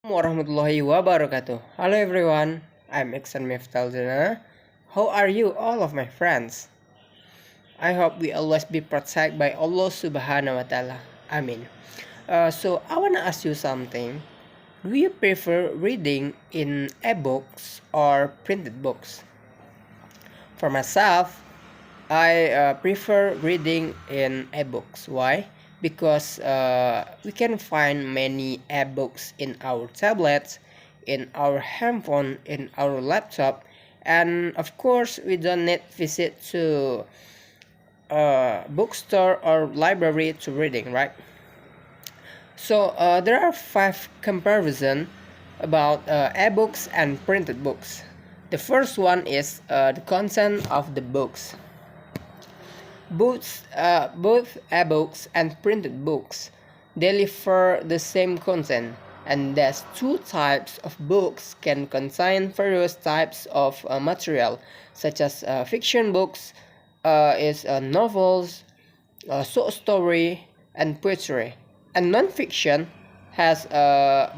Warahmatullahi wabarakatuh. Hello everyone, I'm Ikhsan Miftahul Jannah. How are you all of my friends? I hope we always be protected by Allah Subhanahu wa Ta'ala. Amin. So I wanna ask you something. Do you prefer reading in e-books or printed books? For myself, I prefer reading in ebooks. Why? Because we can find many ebooks in our tablets, in our handphone, in our laptop, and of course, we don't need visit to a bookstore or library to reading, right? So there are five comparison about ebooks and printed books. The first one is the content of the books. Both ebooks and printed books deliver the same content, and thus two types of books can contain various types of material, such as fiction books, novels, short story, and poetry, and non-fiction has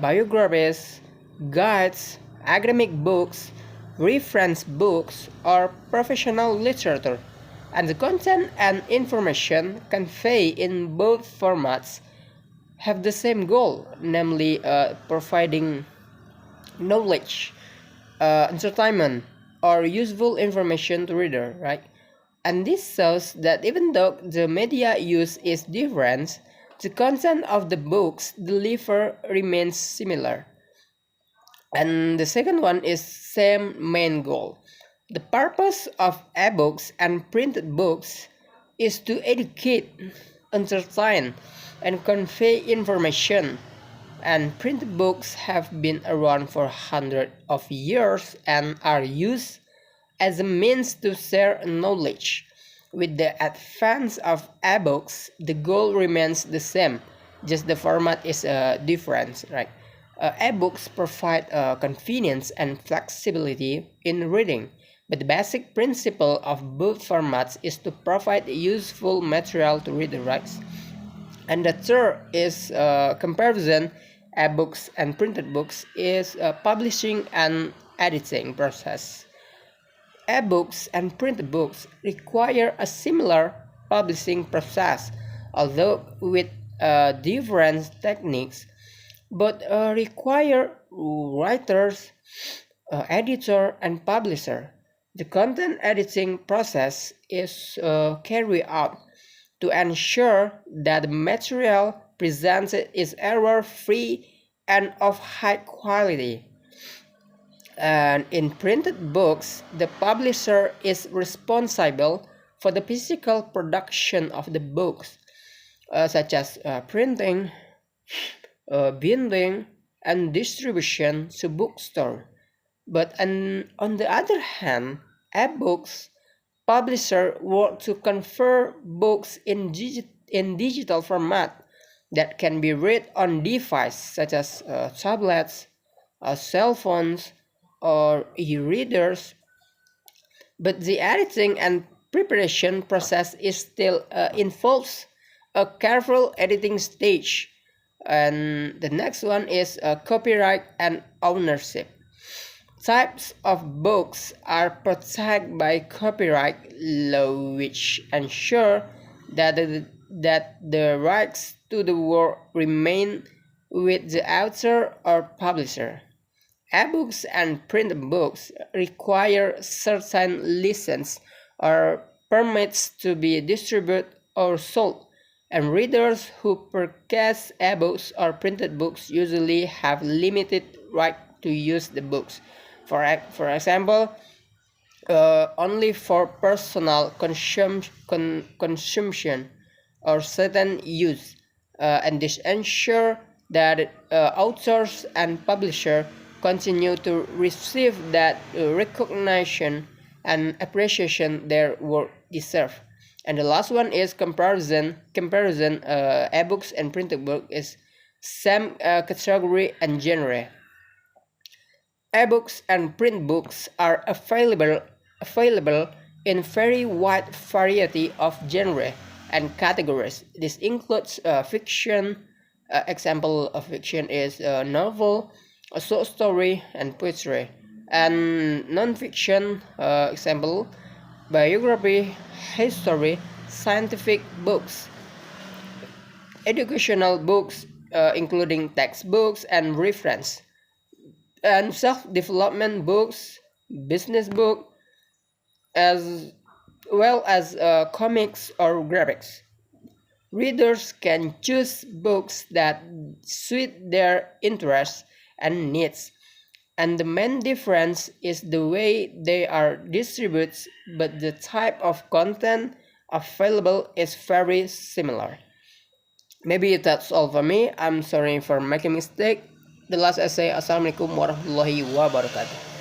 biographies, guides, academic books, reference books, or professional literature, and the content and information conveyed in both formats have the same goal, namely providing knowledge, entertainment, or useful information to reader, right? And this shows that even though the media use is different, the content of the books delivered remains similar. And the second one is same main goal. The purpose of ebooks and printed books is to educate, entertain, and convey information. And printed books have been around for hundreds of years and are used as a means to share knowledge. With the advance of ebooks, the goal remains the same, just the format is different, right? Ebooks provide convenience and flexibility in reading, but the basic principle of both formats is to provide useful material to read the rights. And the third is comparison ebooks and printed books is publishing and editing process. E-books and printed books require a similar publishing process, although with different techniques, but require writers, editor, and publisher. The content editing process is carried out to ensure that the material presented is error-free and of high quality. And in printed books, the publisher is responsible for the physical production of the books, such as printing, binding, and distribution to bookstore. But on the other hand, ebooks publisher work to convert books in digital format that can be read on devices such as tablets, cell phones, or e-readers, but the editing and preparation process is still involves a careful editing stage. And the next one is copyright and ownership. Types of books are protected by copyright law, which ensure that the rights to the work remain with the author or publisher. Ebooks and printed books require certain license or permits to be distributed or sold, and readers who purchase ebooks or printed books usually have limited right to use the books. For example, only for personal consumption or certain use, and this ensure that authors and publishers continue to receive that recognition and appreciation their work deserve. And the last one is comparison ebooks and printed book is same category and genre. Ebooks and print books are available in very wide variety of genre and categories. This includes fiction. Example of fiction is a novel, a short story and poetry, and non-fiction example biography, history, scientific books, educational books including textbooks and reference, and self-development books, business book, as well as comics or graphics. Readers can choose books that suit their interests and needs, and the main difference is the way they are distributed, but the type of content available is very similar. Maybe that's all for me. I'm sorry for making mistake. The last essay. Assalamualaikum warahmatullahi wabarakatuh.